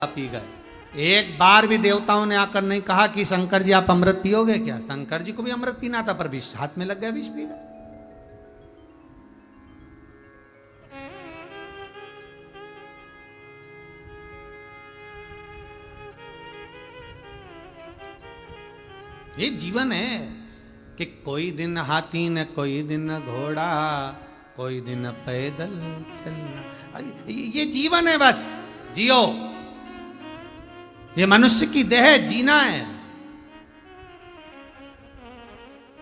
P गए। एक बार भी देवताओं ने आकर नहीं कहा कि शंकर जी आप अमृत पियोगे क्या। शंकर जी को भी अमृत पीना था पर विष हाथ में लग गया, विष पी गए। ये जीवन है कि कोई दिन हाथी न कोई दिन घोड़ा, कोई दिन पैदल चलना। ये जीवन है, बस जियो। ये मनुष्य की देह जीना है।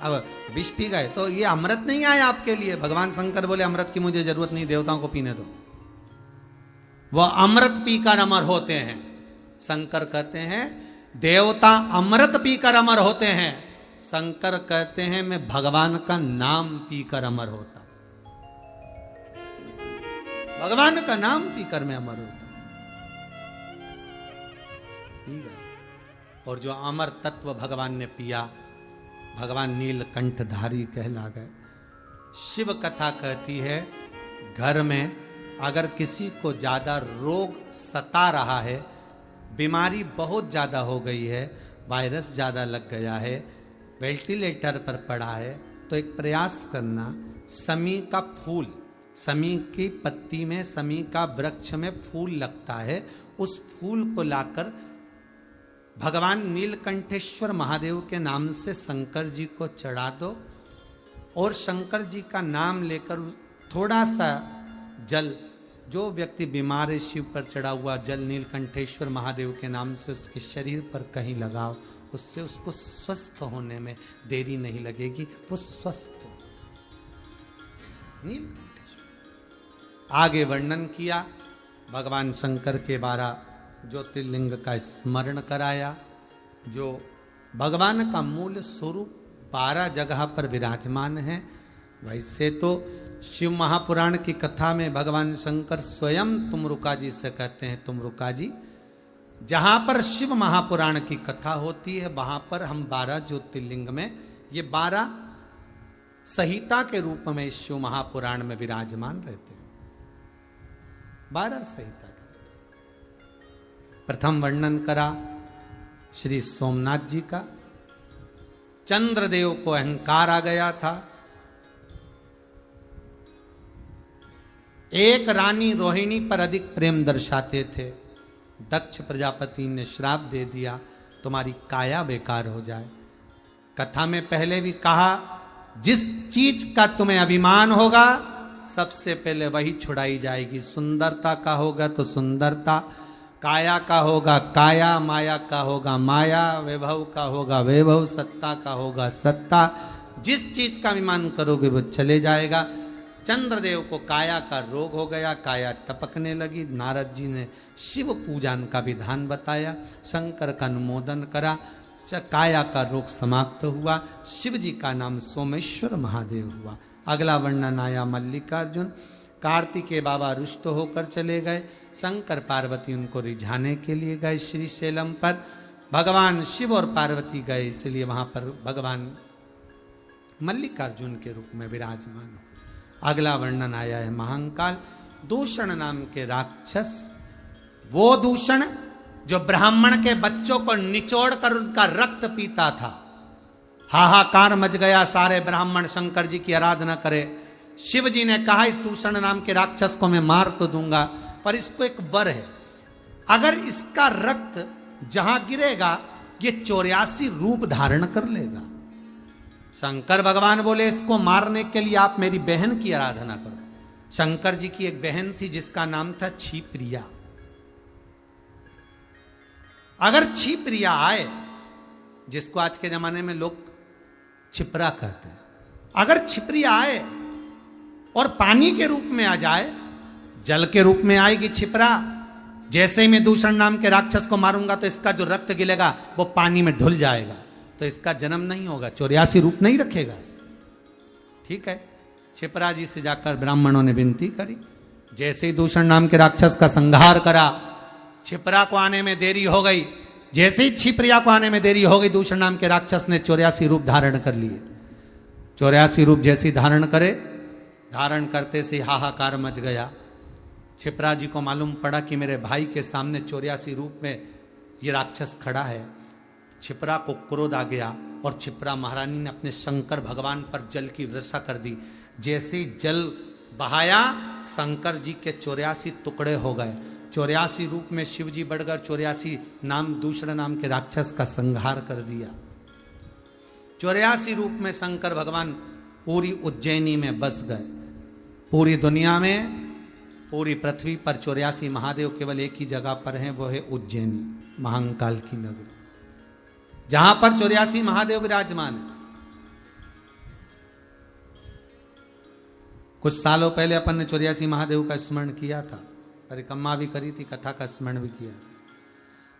अब विष पी गए तो ये अमृत नहीं आया आपके लिए। भगवान शंकर बोले अमृत की मुझे जरूरत नहीं, देवताओं को पीने दो। वह अमृत पीकर अमर होते हैं। शंकर कहते हैं देवता अमृत पीकर अमर होते हैं, शंकर कहते हैं मैं भगवान का नाम पीकर अमर होता, भगवान का नाम पीकर मैं अमर होता। ठीक है। और जो अमर तत्व भगवान ने पिया, भगवान नीलकंठधारी कहला गए। शिव कथा कहती है घर में अगर किसी को ज्यादा रोग सता रहा है, बीमारी बहुत ज़्यादा हो गई है, वायरस ज़्यादा लग गया है, वेंटिलेटर पर पड़ा है, तो एक प्रयास करना, समी का फूल, समी की पत्ती में, समी का वृक्ष में फूल लगता है, उस फूल को लाकर भगवान नीलकंठेश्वर महादेव के नाम से शंकर जी को चढ़ा दो और शंकर जी का नाम लेकर थोड़ा सा जल, जो व्यक्ति बीमार है शिव पर चढ़ा हुआ जल नीलकंठेश्वर महादेव के नाम से उसके शरीर पर कहीं लगाओ, उससे उसको स्वस्थ होने में देरी नहीं लगेगी, वो स्वस्थ हो। नीलकंठेश्वर आगे वर्णन किया, भगवान शंकर के 12 ज्योतिर्लिंग का स्मरण कराया। जो भगवान का मूल स्वरूप 12 जगह पर विराजमान है। वैसे तो शिव महापुराण की कथा में भगवान शंकर स्वयं तुमरुका जी से कहते हैं तुमरुका जी, जहां पर शिव महापुराण की कथा होती है वहां पर हम 12 ज्योतिर्लिंग में, ये 12 संहिता के रूप में शिव महापुराण में विराजमान रहते हैं। 12 संहिता के प्रथम वर्णन करा श्री सोमनाथ जी का। चंद्रदेव को अहंकार आ गया था। एक रानी रोहिणी पर अधिक प्रेम दर्शाते थे। दक्ष प्रजापति ने श्राप दे दिया तुम्हारी काया बेकार हो जाए। कथा में पहले भी कहा जिस चीज का तुम्हें अभिमान होगा सबसे पहले वही छुड़ाई जाएगी। सुंदरता का होगा तो सुंदरता, काया का होगा काया, माया का होगा माया, वैभव का होगा वैभव, सत्ता का होगा सत्ता। जिस चीज का अभिमान करोगे वो चले जाएगा। चंद्रदेव को काया का रोग हो गया, काया टपकने लगी। नारद जी ने शिव पूजन का विधान बताया, शंकर का अनुमोदन करा, काया का रोग समाप्त हुआ। शिव जी का नाम सोमेश्वर महादेव हुआ। अगला वर्णन आया मल्लिकार्जुन। कार्तिकेय बाबा रुष्ट होकर चले गए। शंकर पार्वती उनको रिझाने के लिए गए श्रीशैलम पर। भगवान शिव और पार्वती गए, इसलिए वहां पर भगवान मल्लिकार्जुन के रूप में विराजमान हो। अगला वर्णन आया है महाकाल। दूषण नाम के राक्षस, वो दूषण जो ब्राह्मण के बच्चों को निचोड़ कर उनका रक्त पीता था। हाहाकार मच गया, सारे ब्राह्मण शंकर जी की आराधना करे। शिव जी ने कहा इस दूषण नाम के राक्षस को मैं मार तो दूंगा, पर इसको एक वर है, अगर इसका रक्त जहां गिरेगा ये 84 रूप धारण कर लेगा। शंकर भगवान बोले इसको मारने के लिए आप मेरी बहन की आराधना करो। शंकर जी की एक बहन थी जिसका नाम था क्षिप्रिया। अगर क्षिप्रिया आए, जिसको आज के जमाने में लोग छिपरा कहते हैं, अगर क्षिप्रिया आए और पानी के रूप में आ जाए, जल के रूप में आएगी छिपरा, जैसे ही मैं दूषण नाम के राक्षस को मारूंगा तो इसका जो रक्त गिलेगा वो पानी में धुल जाएगा, तो इसका जन्म नहीं होगा, 84 रूप नहीं रखेगा। ठीक है। छिपरा जी से जाकर ब्राह्मणों ने विनती करी। जैसे ही दूषण नाम के राक्षस का संहार करा, छिपरा को आने में देरी हो गई। जैसे ही छिपरिया को आने में देरी हो गई, दूषण नाम के राक्षस ने 84 रूप धारण कर लिए। 84 रूप जैसी धारण करे, धारण करते से हाहाकार मच गया। क्षिप्रा जी को मालूम पड़ा कि मेरे भाई के सामने 84 रूप में ये राक्षस खड़ा है। क्षिप्रा को क्रोध आ गया और क्षिप्रा महारानी ने अपने शंकर भगवान पर जल की वर्षा कर दी। जैसे ही जल बहाया, शंकर जी के 84 टुकड़े हो गए। 84 रूप में शिव जी बढ़कर 84 नाम दूसरे नाम के राक्षस का संहार कर दिया। 84 रूप में शंकर भगवान पूरी उज्जैनी में बस गए। पूरी दुनिया में, पूरी पृथ्वी पर 84 महादेव केवल एक ही जगह पर हैं, वो है उज्जैनी, महाकाल की नगरी, जहां पर 84 महादेव विराजमान है। कुछ सालों पहले अपन ने 84 महादेव का स्मरण किया था, परिक्रमा भी करी थी, कथा का स्मरण भी किया।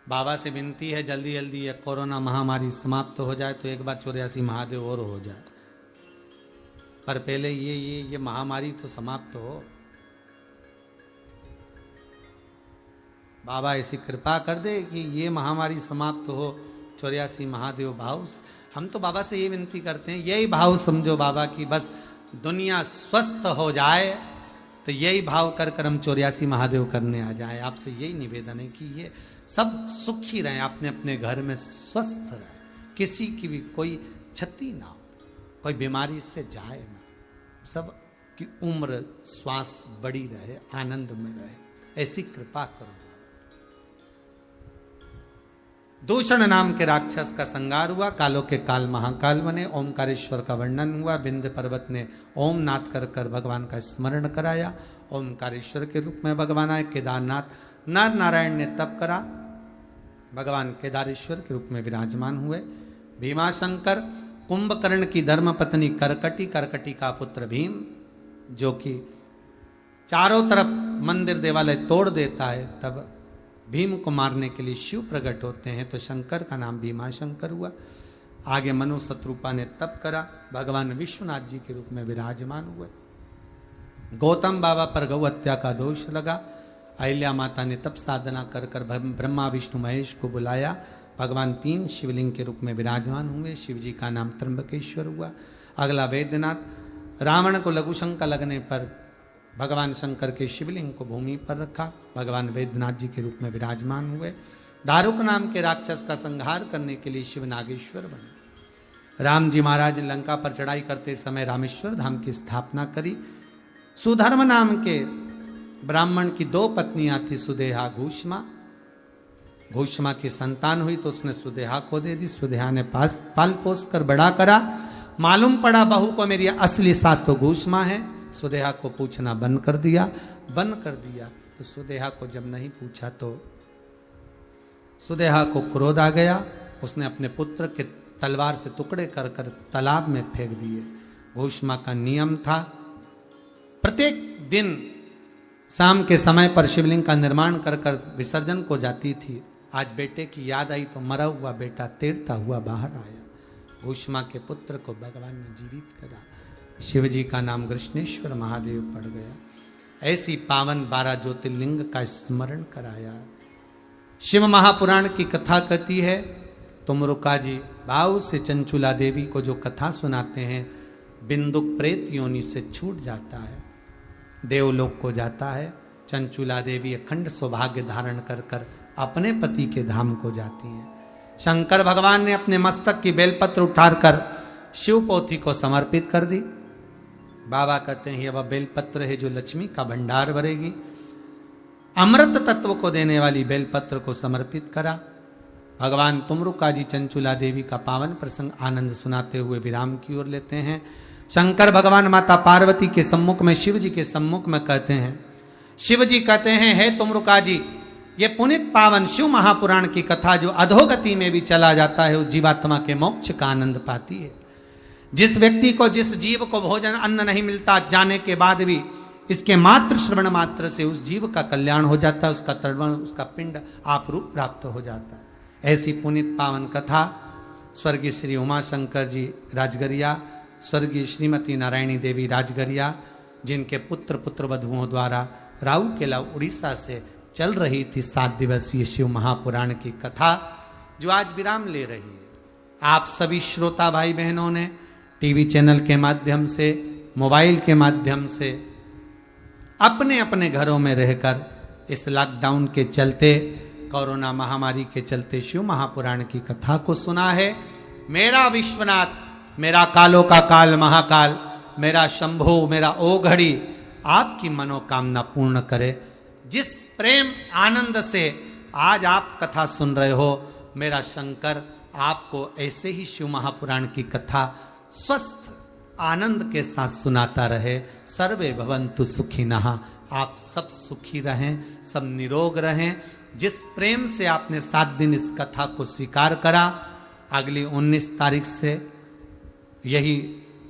बाबा से विनती है जल्दी जल्दी ये कोरोना महामारी समाप्त हो जाए तो एक बार 84 महादेव और हो जाए, पर पहले ये महामारी तो समाप्त हो। बाबा ऐसी कृपा कर दे कि ये महामारी समाप्त हो, 84 महादेव भाव। हम तो बाबा से ये विनती करते हैं, यही भाव समझो बाबा की बस दुनिया स्वस्थ हो जाए, तो यही भाव कर कर हम 84 महादेव करने आ जाए। आपसे यही निवेदन है कि ये सब सुखी रहें, अपने अपने घर में स्वस्थ रहें, किसी की भी कोई क्षति ना हो, कोई बीमारी से जाए ना, सब की उम्र श्वास बड़ी रहे, आनंद में रहे, ऐसी कृपा करो। दूषण नाम के राक्षस का संहार हुआ, कालों के काल महाकाल बने, ओमकारेश्वर का वर्णन हुआ। विंध्य पर्वत ने ओम नाथ कर कर भगवान का स्मरण कराया, ओमकारेश्वर के रूप में भगवान आए। केदारनाथ नर नारायण ने तप करा, भगवान केदारेश्वर के रूप में विराजमान हुए। भीमाशंकर कुंभकर्ण की धर्म पत्नी करकटी, करकटी का पुत्र भीम, जो कि चारों तरफ मंदिर देवालय तोड़ देता है, तब भीम को मारने के लिए शिव प्रकट होते हैं, तो शंकर का नाम भीमाशंकर हुआ। आगे मनु शत्रुपा ने तप करा, भगवान विश्वनाथ जी के रूप में विराजमान हुए। गौतम बाबा पर गौ हत्या का दोष लगा, अहिल्या माता ने तप साधना कर कर ब्रह्मा विष्णु महेश को बुलाया, भगवान 3 शिवलिंग के रूप में विराजमान हुए। शिव जी का नाम त्र्यंबकेश्वर हुआ। अगला वैद्यनाथ, रावण को लघु शंका लगने पर भगवान शंकर के शिवलिंग को भूमि पर रखा, भगवान वैद्यनाथ जी के रूप में विराजमान हुए। दारुक नाम के राक्षस का संहार करने के लिए शिव नागेश्वर बने। राम जी महाराज लंका पर चढ़ाई करते समय रामेश्वर धाम की स्थापना करी। सुधर्म नाम के ब्राह्मण की 2 पत्नियां थी, सुदेहा घूष्मा। घूष्मा की संतान हुई तो उसने सुदेहा को दे दी। सुदेहा ने पाल पोस कर बड़ा करा, मालूम पड़ा बहू को मेरी असली सास तो घूष्मा है। सुदेहा को पूछना बंद कर दिया। तो सुदेहा को जब नहीं पूछा तो सुदेहा को क्रोध आ गया, उसने अपने पुत्र के तलवार से टुकड़े कर कर तालाब में फेंक दिए। घूष्मा का नियम था, प्रत्येक दिन शाम के समय पर शिवलिंग का निर्माण कर कर विसर्जन को जाती थी। आज बेटे की याद आई तो मरा हुआ बेटा तैरता हुआ बाहर आया। घूष्मा के पुत्र को भगवान ने जीवित करा, शिव जी का नाम कृष्णेश्वर महादेव पड़ गया। ऐसी पावन 12 ज्योतिर्लिंग का स्मरण कराया। शिव महापुराण की कथा कहती है, तुमरुका जी भाव से चंचुला देवी को जो कथा सुनाते हैं, बिंदुक प्रेत योनि से छूट जाता है, देवलोक को जाता है। चंचुला देवी अखंड सौभाग्य धारण कर कर अपने पति के धाम को जाती है। शंकर भगवान ने अपने मस्तक की बेलपत्र उठाकर शिव पोथी को समर्पित कर दी। बाबा कहते हैं, यह वह बेलपत्र है जो लक्ष्मी का भंडार भरेगी। अमृत तत्व को देने वाली बेलपत्र को समर्पित करा। भगवान तुमरुका जी चंचुला देवी का पावन प्रसंग आनंद सुनाते हुए विराम की ओर लेते हैं। शंकर भगवान माता पार्वती के सम्मुख में, शिव जी के सम्मुख में कहते हैं, शिव जी कहते हैं, हे तुमरुका जी, ये पुनित पावन शिव महापुराण की कथा जो अधोगति में भी चला जाता है, उस जीवात्मा के मोक्ष का आनंद पाती है। जिस व्यक्ति को, जिस जीव को भोजन अन्न नहीं मिलता, जाने के बाद भी इसके मात्र श्रवण मात्र से उस जीव का कल्याण हो जाता है, उसका तर्पण, उसका पिंड आप रूप प्राप्त हो जाता है। ऐसी पुनित पावन कथा स्वर्गीय श्री उमाशंकर जी राजगरिया, स्वर्गीय श्रीमती नारायणी देवी राजगरिया, जिनके पुत्र पुत्र वधुओं द्वारा राउरकेला उड़ीसा से चल रही थी 7 दिवसीय शिव महापुराण की कथा, जो आज विराम ले रही है। आप सभी श्रोता भाई बहनों ने टीवी चैनल के माध्यम से, मोबाइल के माध्यम से अपने अपने घरों में रहकर इस लॉकडाउन के चलते, कोरोना महामारी के चलते शिव महापुराण की कथा को सुना है। मेरा विश्वनाथ, मेरा कालों का काल महाकाल, मेरा शंभु, मेरा ओघड़ी आपकी मनोकामना पूर्ण करे। जिस प्रेम आनंद से आज आप कथा सुन रहे हो, मेरा शंकर आपको ऐसे ही शिव महापुराण की कथा स्वस्थ आनंद के साथ सुनाता रहे। सर्वे भवन्तु सुखिनः, आप सब सुखी रहें, सब निरोग रहें। जिस प्रेम से आपने 7 दिन इस कथा को स्वीकार करा, अगली 19 तारीख से, यही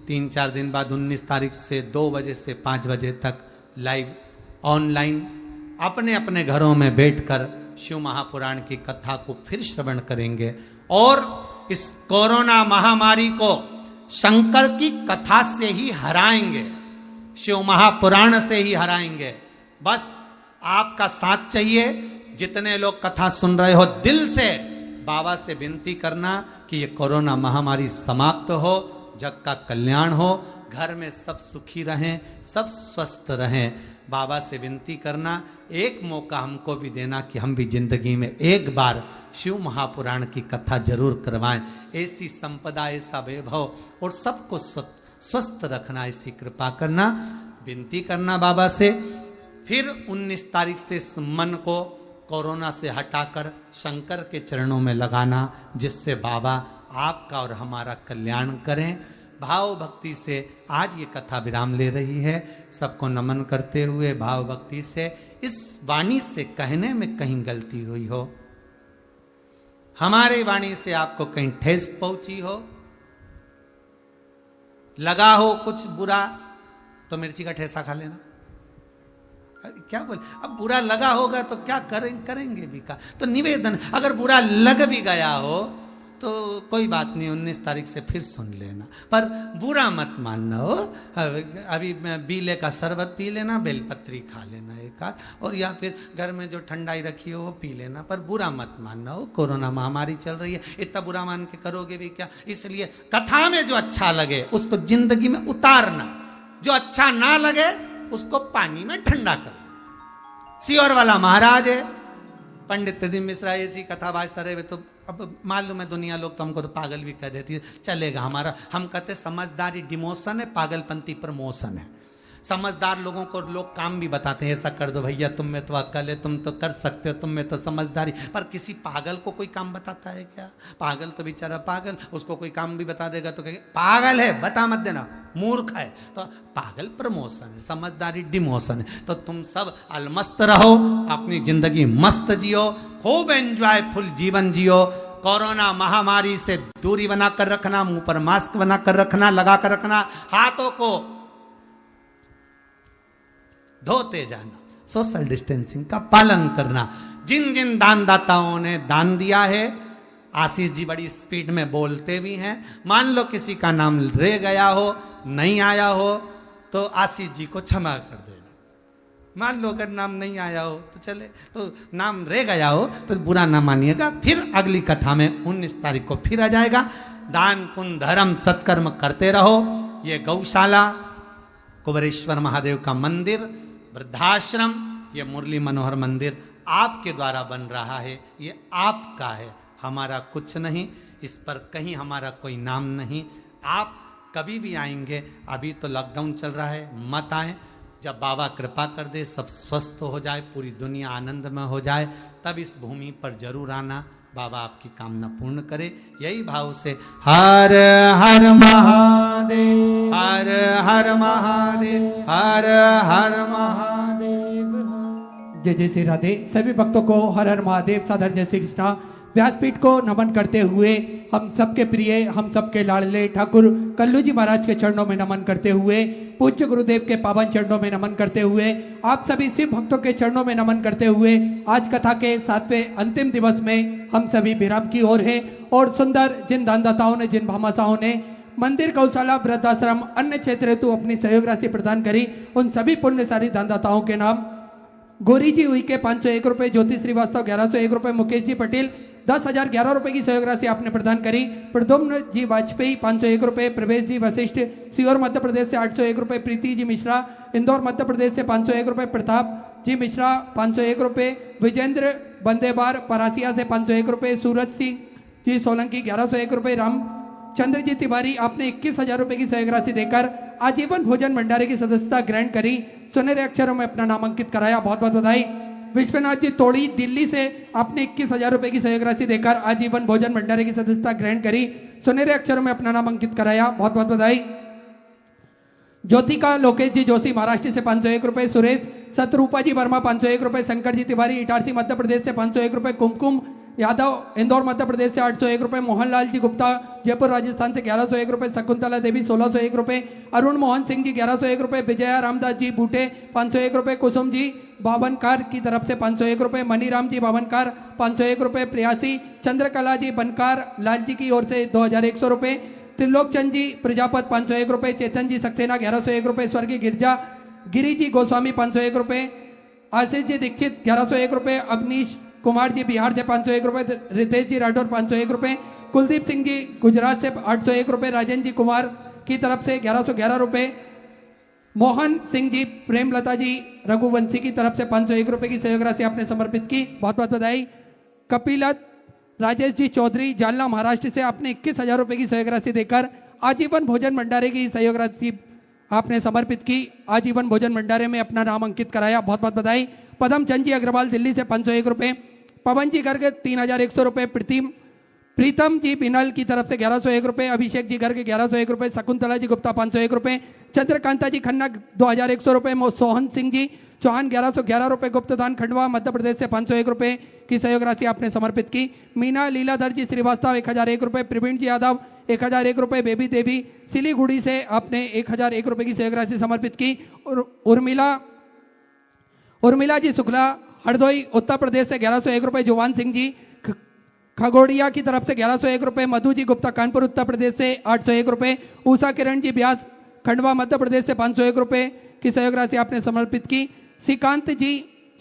3-4 दिन बाद 19 तारीख से 2 बजे से 5 बजे तक लाइव ऑनलाइन अपने अपने घरों में बैठकर शिव महापुराण की कथा को फिर श्रवण करेंगे और इस कोरोना महामारी को शंकर की कथा से ही हराएंगे, शिव महापुराण से ही हराएंगे। बस आपका साथ चाहिए। जितने लोग कथा सुन रहे हो, दिल से बाबा से विनती करना कि ये कोरोना महामारी समाप्त हो, जग का कल्याण हो, घर में सब सुखी रहें, सब स्वस्थ रहें। बाबा से विनती करना, एक मौका हमको भी देना कि हम भी जिंदगी में एक बार शिव महापुराण की कथा जरूर करवाएं। ऐसी संपदा, ऐसा वैभव और सबको स्वस्थ रखना, ऐसी कृपा करना, विनती करना बाबा से। फिर 19 तारीख से इस मन को कोरोना से हटाकर शंकर के चरणों में लगाना, जिससे बाबा आपका और हमारा कल्याण करें। भाव भक्ति से आज ये कथा विराम ले रही है। सबको नमन करते हुए भाव भक्ति से, इस वाणी से कहने में कहीं गलती हुई हो, हमारी वाणी से आपको कहीं ठेस पहुंची हो, लगा हो कुछ बुरा, तो मिर्ची का ठेसा खा लेना। क्या बोले, अब बुरा लगा होगा तो क्या करेंगे भी का, तो निवेदन, अगर बुरा लग भी गया हो तो कोई बात नहीं, 19 तारीख से फिर सुन लेना, पर बुरा मत मानना हो। अभी बीले का शरबत पी लेना, बेलपत्री खा लेना एक आध, और या फिर घर में जो ठंडाई रखी हो वो पी लेना, पर बुरा मत मानना हो। कोरोना महामारी चल रही है, इतना बुरा मान के करोगे भी क्या। इसलिए कथा में जो अच्छा लगे उसको जिंदगी में उतारना, जो अच्छा ना लगे उसको पानी में ठंडा कर दो। सियोर वाला महाराज है, पंडित त्रिदिन मिश्रा ऐसी कथा बाजता रहे, तो अब मालूम है दुनिया लोग तो हमको तो पागल भी कह देती है, चलेगा हमारा। हम कहते समझदारी डिमोशन है, पागलपंती प्रमोशन है। समझदार लोगों को लोग काम भी बताते हैं, ऐसा कर दो भैया, तुम में तो अक्ल है, तुम तो कर सकते हो, तुम में तो समझदारी। पर किसी पागल को कोई काम बताता है क्या? पागल तो बेचारा पागल, उसको कोई काम भी बता देगा तो कहेगा पागल है, बता मत देना, मूर्ख है। तो पागल प्रमोशन है, समझदारी डिमोशन है। तो तुम सब अलमस्त रहो, अपनी जिंदगी मस्त जियो, खूब एंजॉयफुल जीवन जियो। कोरोना महामारी से दूरी बनाकर रखना, मुंह पर मास्क बनाकर रखना, लगा कर रखना, हाथों को धोते जाना, सोशल डिस्टेंसिंग का पालन करना। जिन जिन दानदाताओं ने दान दिया है, आशीष जी बड़ी स्पीड में बोलते भी हैं। मान लो किसी का नाम रह गया हो, नहीं आया हो, तो आशीष जी को क्षमा कर देना। मान लो अगर नाम नहीं आया हो तो चले, तो नाम रह गया हो तो बुरा ना मानिएगा। फिर अगली कथा में 19 तारीख को फिर आ जाएगा। दान पुण्य धर्म सत्कर्म करते रहो। ये गौशाला, कुबेरेश्वर महादेव का मंदिर, वृद्धाश्रम, ये मुरली मनोहर मंदिर आपके द्वारा बन रहा है, ये आपका है, हमारा कुछ नहीं। इस पर कहीं हमारा कोई नाम नहीं। आप कभी भी आएंगे, अभी तो लॉकडाउन चल रहा है, मत आए। जब बाबा कृपा कर दे, सब स्वस्थ हो जाए, पूरी दुनिया आनंद में हो जाए, तब इस भूमि पर जरूर आना। बाबा आपकी कामना पूर्ण करे, यही भाव से हर हर महादेव, हर हर महादेव, हर हर महादेव। जय जय श्री राधे। सभी भक्तों को हर हर महादेव, सादर जय श्री कृष्णा। व्यासपीठ को नमन करते हुए, हम सबके प्रिय, हम सबके लाडले ठाकुर कल्लू जी महाराज के चरणों में नमन करते हुए, पूज्य गुरुदेव के पावन चरणों में नमन करते हुए, आप सभी शिव भक्तों के चरणों में नमन करते हुए, आज कथा के 7वें अंतिम दिवस में हम सभी विराम की ओर हैं। और सुंदर जिन दानदाताओं ने, जिन भामाशाहों ने मंदिर, गौशाला, वृद्धाश्रम, अन्य क्षेत्र हेतु अपनी सहयोग राशि प्रदान करी, उन सभी पुण्यशाली दानदाताओं के नाम: गौरी जी हुई के 501 रुपये, ज्योति श्रीवास्तव 1101 रुपये, मुकेश जी पटेल 10,011 रुपए की सहयोग राशि आपने प्रदान करी। प्रद्युम्न जी वाजपेयी 501 रुपए। प्रवेश जी वशिष्ठ सीहोर मध्य प्रदेश से 801 रुपए। प्रीति जी मिश्रा इंदौर मध्य प्रदेश से 501 रुपए। प्रताप जी मिश्रा 501 रुपए। विजेंद्र बंदेबार परासिया से 501 रुपए। सूरज सिंह जी सोलंकी 1101 रुपए। रामचंद्र जी तिवारी आपने 21,000 रुपए की सहयोग राशि देकर आजीवन भोजन भंडारे की सदस्यता ग्रहण करी, सुनहरे अक्षरों में अपना नाम अंकित कराया। बहुत बहुत बधाई। विश्वनाथ जी तोड़ी दिल्ली से आपने 21,000 रुपए की सहयोग राशि देकर आजीवन भोजन भंडारे की सदस्यता ग्रहण करी, सुनहरे अक्षरों में अपना नाम अंकित कराया। बहुत बहुत बधाई। ज्योतिका लोकेश जी जोशी महाराष्ट्र से 501 रुपए। सुरेश सतरूपा जी वर्मा 501 रुपए। शंकर जी तिवारी इटारसी मध्य प्रदेश से 501 रुपए। कुमकुम यादव इंदौर मध्य प्रदेश से 801 रुपए। मोहनलाल जी गुप्ता जयपुर राजस्थान से 1101 रुपए। शकुंतला देवी 1601 रुपए। अरुण मोहन सिंह जी 1101 रुपए। विजया रामदास जी बूटे 501 रुपए। कुसुम जी बावनकार की तरफ से 501 रुपए। मनीराम जी बावनकार 501 रुपए। प्रियासी चंद्रकला जी बनकार लाल जी की ओर से 2100 रुपए। त्रिलोकचंद जी प्रजापत 501 रुपए। चेतन जी सक्सेना 1101 रुपए। स्वर्गीय गिरजा गिरी जी गोस्वामी 501 रुपए। आशीष जी दीक्षित 1101 रुपए। अवनीश कुमार जी बिहार से 501 रुपए। रितेश जी राठौर 501 रुपए। कुलदीप सिंह जी गुजरात से 801 रुपए। राजेंद्र जी कुमार की तरफ से 1111 रुपए। मोहन सिंह जी प्रेमलता जी रघुवंशी की तरफ से 501 रुपए की सहयोग राशि आपने समर्पित की, बहुत बहुत बधाई। कपिलत राजेश जी चौधरी जालना महाराष्ट्र से आपने 21,000 रुपए की सहयोग राशि देकर आजीवन भोजन भंडारे की सहयोग राशि आपने समर्पित की, आजीवन भोजन भंडारे में अपना नाम अंकित कराया, बहुत बहुत बधाई। पदम चंद जी अग्रवाल दिल्ली से 501 रुपए। पवन जी गर्ग 3,100 रुपए। प्रीतम जी बिनल की तरफ से 1101 रुपए। अभिषेक जी गर्ग 1101 रुपए। शकुंतला जी गुप्ता 501 रुपए। चंद्रकांता जी खन्ना 2100 रुपए। सोहन सिंह जी चौहान 1111 रुपए। गुप्तदान खंडवा मध्य प्रदेश से 501 रुपए की सहयोग राशि आपने समर्पित की। मीना लीलाधर जी श्रीवास्तव 1001 रुपए। प्रवीण जी यादव 1001 रुपए। बेबी देवी सिलीगुड़ी से आपने 1001 रुपए की सहयोग राशि समर्पित की। उर्मिला जी शुक्ला हरदोई उत्तर प्रदेश से 1101 रुपए। जुवान सिंह जी खगोड़िया की तरफ से 1101 रुपए। मधु जी गुप्ता कानपुर उत्तर प्रदेश से 801 रुपए। उषा किरण जी ब्यास खंडवा मध्य प्रदेश से 501 रुपए की सहयोग राशि आपने समर्पित की। श्रीकांत जी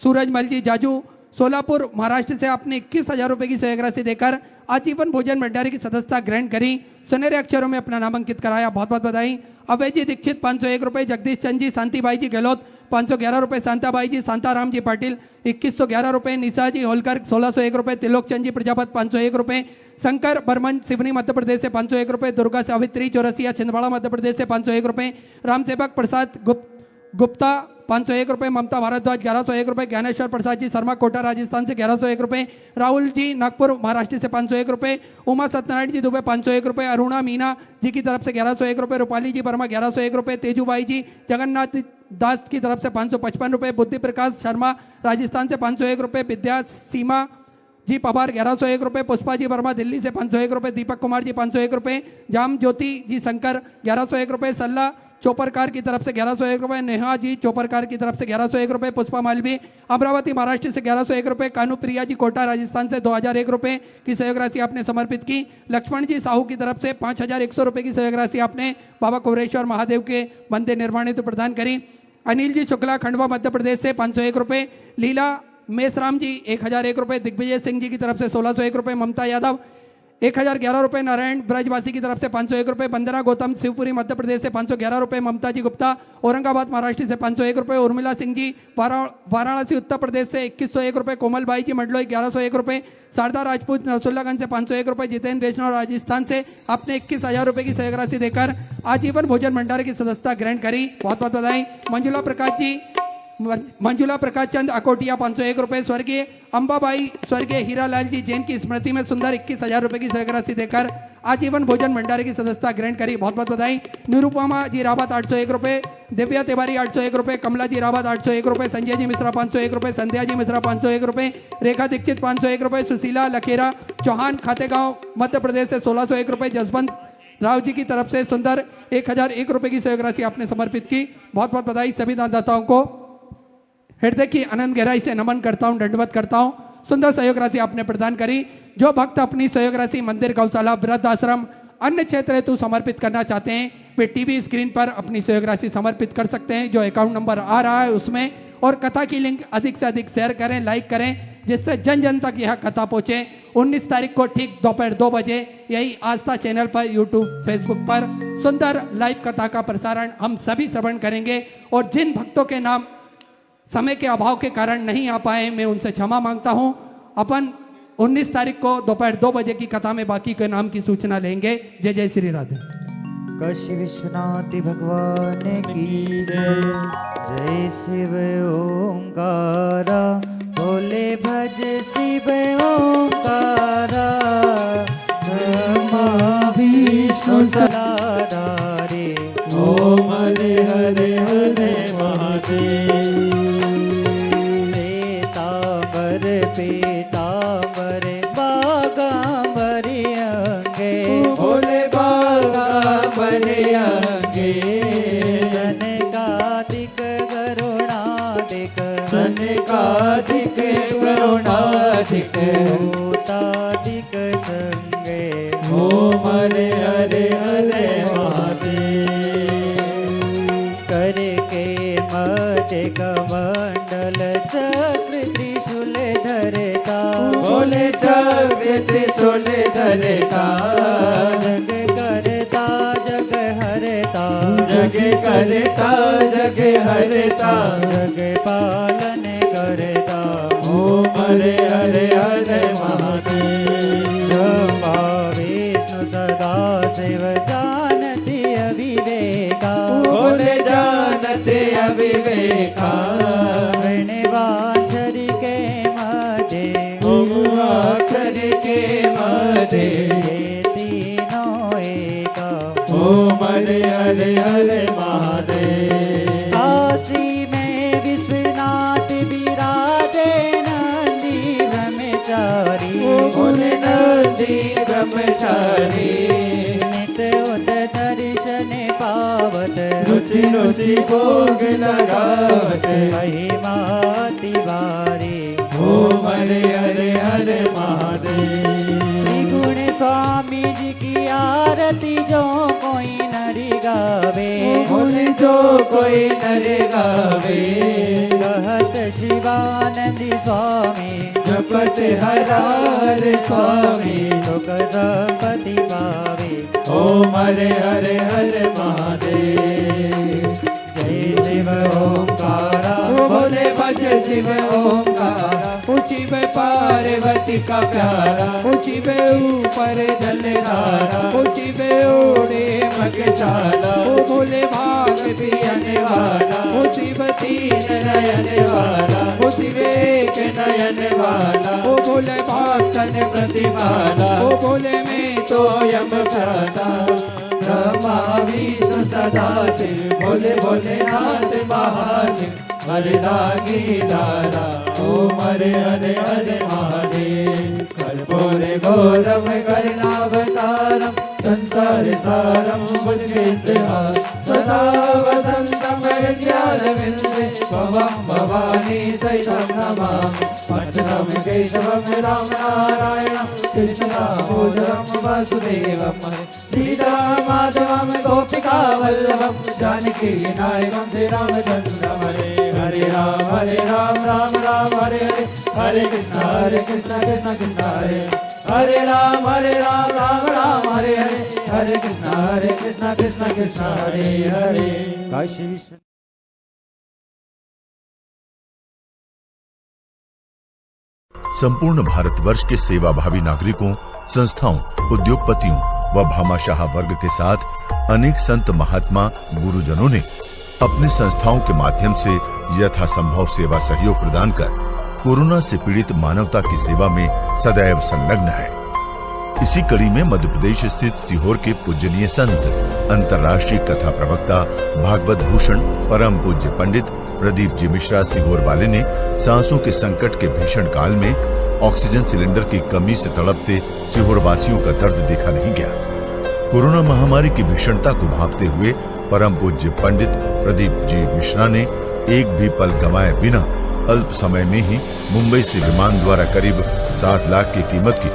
सूरजमल जी जाजू सोलापुर महाराष्ट्र से आपने 21,000 रुपए की सहयोग राशि देकर आजीवन भोजन भंडारे की सदस्यता ग्रहण करी, सुनहरे अक्षरों में अपना नाम अंकित कराया, बहुत बहुत बधाई। अभय जी दीक्षित 501 रुपए। जगदीश चंद जी शांतिबाई जी गहलोत 511 रुपए। शांताबाई जी शांताराम जी पाटिल 2111 रुपए। निशा जी होलकर 1601 रुपए। त्रिलोकचंद जी प्रजापत 501 रुपए। शंकर बर्मन सिवनी मध्य प्रदेश से 501 रुपए। दुर्गा सावित्री चौरसिया छिंदवाड़ा मध्य प्रदेश से 501 रुपए। रामसेवक प्रसाद गुप्ता 501 रुपए। ममता भारद्वाज 1101 रुपए। ज्ञानेश्वर प्रसाद जी शर्मा कोटा राजस्थान से 1101 रुपए। राहुल जी नागपुर महाराष्ट्र से 501 रुपए। उमा सत्यनारायण जी दुबे 501 रुपए। अरुणा मीना जी की तरफ से 1101 रुपए। रूपाली जी वर्मा 1101 रुपए। तेजूबाई जी जगन्नाथ दास की तरफ से 555 रुपए। बुद्धि प्रकाश शर्मा राजस्थान से 501 रुपए। विद्या सीमा जी पवार 1101 रुपए। पुष्पा जी वर्मा दिल्ली से 501 रुपए। दीपक कुमार जी 501 रुपए। जाम ज्योति जी शंकर 1101 रुपए। सल्ला चोपरकार की तरफ से 1101 रुपए। नेहा जी चोपरकार की तरफ से 1101 रुपए। पुष्पा मालवी अमरावती महाराष्ट्र से 1101 रुपए। कानू प्रिया जी कोटा राजस्थान से 2001 रुपए की सहयोग राशि आपने समर्पित की। लक्ष्मण जी साहू की तरफ से 5100 रुपए की सहयोग राशि आपने बाबा कुबरेश्वर महादेव के मंदिर निर्माण हेतु प्रदान करी। अनिल जी शुक्ला खंडवा मध्य प्रदेश से 501 रुपए। लीला मेसराम जी 1001 रुपए। दिग्विजय सिंह जी की तरफ से 1601 रुपए। ममता यादव 1011 रुपए। नारायण ब्रजवासी की तरफ से 501 रुपए। वंदना गौतम शिवपुरी मध्य प्रदेश से 511 रुपए। ममता जी गुप्ता औरंगाबाद महाराष्ट्र से 501 रुपए। उर्मिला सिंह जी वाराणसी उत्तर प्रदेश से 2101 रुपए। कोमल बाई जी मंडलोई 1101 रुपए। शारदा राजपूत नरसुल्लागंज से 501 रुपए। जितेंद्र वैष्णव राजस्थान से आपने 21,000 रुपए की सहयोग राशि देकर आजीवन भोजन भंडारे की सदस्यता ग्रहण करी, बहुत बहुत बधाई। मंजुला प्रकाश चंद अकोटिया 501 रुपए। स्वर्गीय अंबाबाई स्वर्गीय हीरालाल जी जैन की स्मृति में सुंदर 21,000 रुपए की सहयोग राशि देकर आजीवन भोजन भंडारे की सदस्यता ग्रहण करी, बहुत बहुत बधाई। निरुपमा जी रावत 801 रुपए। दिव्या तिवारी 801 रुपए। कमला जी रावत 801 रुपए। संजय जी मिश्रा 501 रुपए। संध्या जी मिश्रा 501 रुपए। रेखा दीक्षित 501 रुपए। सुशीला लखेरा चौहान खातेगांव मध्य प्रदेश से 1601 रुपए। जसवंत राव जी की तरफ से सुंदर 1001 रुपए की सहयोग राशि आपने समर्पित की, बहुत बहुत बधाई। सभी दानदाताओं को हृदय की अनंत गहराई से नमन करता हूं, दंडवत करता हूं। सुंदर सहयोग राशि आपने प्रदान करी। जो भक्त अपनी सहयोग राशि मंदिर, गौशाला, वृद्ध आश्रम, अन्य क्षेत्र हेतु समर्पित करना चाहते हैं वे टीवी स्क्रीन पर अपनी सहयोग राशि समर्पित कर सकते हैं, जो अकाउंट नंबर आ रहा है उसमें। और कथा की लिंक अधिक से अधिक शेयर करें, लाइक करें, जिससे जन जन तक यह कथा पहुँचे। 19 तारीख को ठीक दोपहर 2 बजे यही आस्था चैनल पर यूट्यूब फेसबुक पर सुंदर लाइव कथा का प्रसारण हम सभी श्रवण करेंगे। और जिन भक्तों के नाम समय के अभाव के कारण नहीं आ पाए, मैं उनसे क्षमा मांगता हूं। अपन 19 तारीख को दोपहर 2 बजे की कथा में बाकी के नाम की सूचना लेंगे। जय जय श्री राधे। काशी विश्वनाथ भगवान की जय। जय शिव ओंकारा, भोले भज शिव ओंकारा। ब्रह्मा विष्णु सदा रे, ओम हरे हरे हरे महादेव। श्वेतांबर पीतांबर बागांबर अंगे, भोले बागांबर अंगे। सनकादिक करुणादिक, सनकादिक करुणादिक। भूतादिक संगे, ओम हरे हरे हरे महादेव। करके मध्य कमंडल चक्र त्रिशूल धरता, भोले चक्र त्रिशूल धरता। जग करता जग हरता, जग करता जग हरता। जग पालन करता, ओम हरे हरे हरे महादेव। ब्रह्मा विष्णु सदा शिव जानते अविवेका, भोले जानते अविवेका। प्रणवाक्षर के मध्य, अक्षर के मध्य। तीनों एका, ओम हरे हरे हरे महादेव। काशी में विश्वनाथ विराजे, नंदी ब्रह्मचारी, भोले नंदी ब्रह्मचारी। नित उत दर्शन पावत, रुचि रुचि भोग लगावत। महिमा तिवारी, ओम हरे हरे हरे महादेव। त्रिगुण स्वामी जी की आरती जो कोई नरी गावे, भोले जो कोई नरी गावे। कहत शिवानंद स्वामी, जपत हरा हर स्वामी। सुख संपत्ति पावे, ओम हरे हरे हरे महादेव। जय शिव ओंकारा, भोले भज शिव ओंकारा। ऊंची में पार्वती का प्यारा, ऊंची में ऊपर जलधारा। ऊंची में ओढ़े मगचाला, ओ भोले भाग पियने वाला। ऊंची में 3 नयन वाला, ऊंची में 1 नयन वाला। ओ भोले भक्तन प्रतिपाला, ओ भोले में तो यम सदा। ब्रह्मा विष्णु सदा शिव, भोले भोलेनाथ महाशिव। वरदागी दारा, ओम हरे हरे हरे महादेव। कर्पूरे घोरम करुणावतारम, संसार सारम भुजगेन्द्रहार। सदा वसंतम हृदयारविंदे, त्वं भवानी सहितं नमामि। वचनं केशवं राम नारायणं, कृष्णदामोदरं वासुदेवं। सीतामाधवं गोपिका वल्लभं, जानकी नायकं श्रीरामचन्द्रं। हरे राम राम राम हरे हरे। हरे कृष्ण कृष्ण कृष्ण हरे हरे। राम राम राम हरे हरे। हरे कृष्ण कृष्ण कृष्ण हरे हरे। काशी विश्व संपूर्ण भारतवर्ष के सेवाभावी नागरिकों, संस्थाओं, उद्योगपतियों व भामाशाह वर्ग के साथ अनेक संत महात्मा गुरुजनों ने अपनी संस्थाओं के माध्यम से यथासंभव सेवा सहयोग प्रदान कर कोरोना से पीड़ित मानवता की सेवा में सदैव संलग्न है। इसी कड़ी में मध्य प्रदेश स्थित सीहोर के पूजनीय संत, अंतर्राष्ट्रीय कथा प्रवक्ता, भागवत भूषण, परम पूज्य पंडित प्रदीप जी मिश्रा सीहोर वाले ने सांसों के संकट के भीषण काल में ऑक्सीजन सिलेंडर की कमी से तड़पते सीहोर वासियों का दर्द देखा नहीं गया। कोरोना महामारी की भीषणता को भांपते हुए परम पूज्य पंडित प्रदीप जी मिश्रा ने एक भी पल गंवाए बिना अल्प समय में ही मुंबई से विमान द्वारा करीब 7 लाख की कीमत की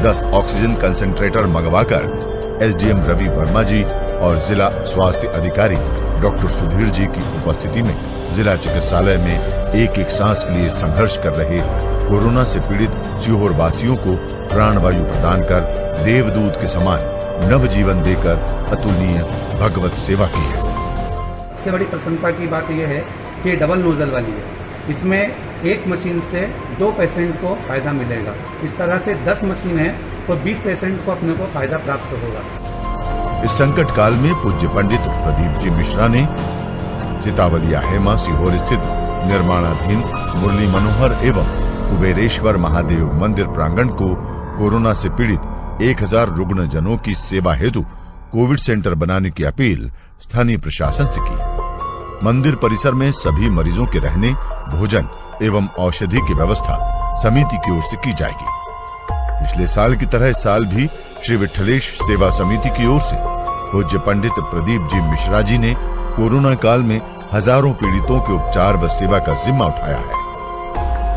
10 ऑक्सीजन कंसंट्रेटर मंगवाकर एसडीएम रवि वर्मा जी और जिला स्वास्थ्य अधिकारी डॉक्टर सुधीर जी की उपस्थिति में जिला चिकित्सालय में एक एक सांस के लिए संघर्ष कर रहे कोरोना से पीड़ित सीहोर वासियों को प्राणवायु प्रदान कर देवदूत के समान नवजीवन देकर अतुलनीय भगवत सेवा की है। सबसे बड़ी प्रसन्नता की बात यह है कि डबल नोजल वाली है। इसमें एक मशीन से 2 पेशेंट को फायदा मिलेगा। इस तरह से 10 मशीन है तो 20 पेशेंट को अपने को फायदा प्राप्त होगा। इस संकट काल में पूज्य पंडित प्रदीप जी मिश्रा ने चितावलिया हेमा सीहोर स्थित निर्माणाधीन मुरली मनोहर एवं कुबेरेश्वर महादेव मंदिर प्रांगण को कोरोना से पीड़ित 1000 रुग्ण जनों की सेवा हेतु कोविड सेंटर बनाने की अपील स्थानीय प्रशासन से की। मंदिर परिसर में सभी मरीजों के रहने, भोजन एवं औषधि की व्यवस्था समिति की ओर से की जाएगी। पिछले साल की तरह इस साल भी श्री विठलेश सेवा समिति की ओर से पूज्य पंडित प्रदीप जी मिश्रा जी ने कोरोना काल में हजारों पीड़ितों के उपचार व सेवा का जिम्मा उठाया है।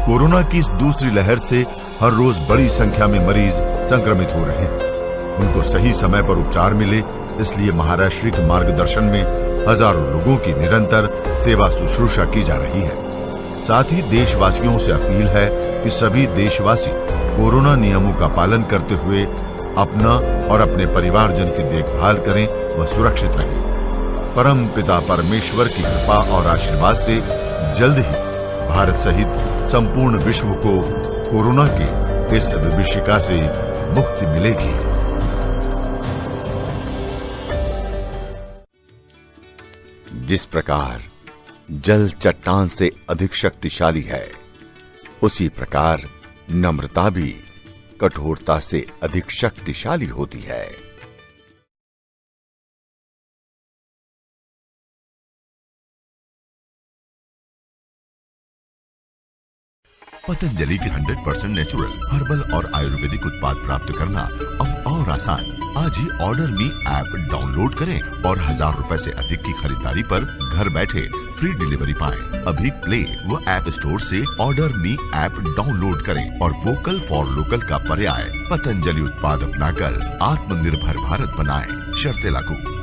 कोरोना की इस दूसरी लहर से हर रोज बड़ी संख्या में मरीज संक्रमित हो रहे हैं। उनको सही समय पर उपचार मिले, इसलिए महाराष्ट्र के मार्गदर्शन में हजारों लोगों की निरंतर सेवा शुश्रूषा की जा रही है। साथ ही देशवासियों से अपील है कि सभी देशवासी कोरोना नियमों का पालन करते हुए अपना और अपने परिवारजन की देखभाल करें व सुरक्षित रहें। परम पिता परमेश्वर की कृपा और आशीर्वाद से जल्द ही भारत सहित संपूर्ण विश्व को कोरोना की इस विभीषिका से मुक्ति मिलेगी। जिस प्रकार जल चट्टान से अधिक शक्तिशाली है, उसी प्रकार नम्रता भी कठोरता से अधिक शक्तिशाली होती है। पतंजलि के 100% नेचुरल हर्बल और आयुर्वेदिक उत्पाद प्राप्त करना अब और आसान। आज ही ऑर्डर मी ऐप डाउनलोड करें और 1000 रुपए से अधिक की खरीदारी पर घर बैठे फ्री डिलीवरी पाएं। अभी प्ले व ऐप स्टोर से ऑर्डर मी ऐप डाउनलोड करें और वोकल फॉर लोकल का पर्याय पतंजलि उत्पाद अपनाकर आत्मनिर्भर भारत बनाएं। शर्तें लागू।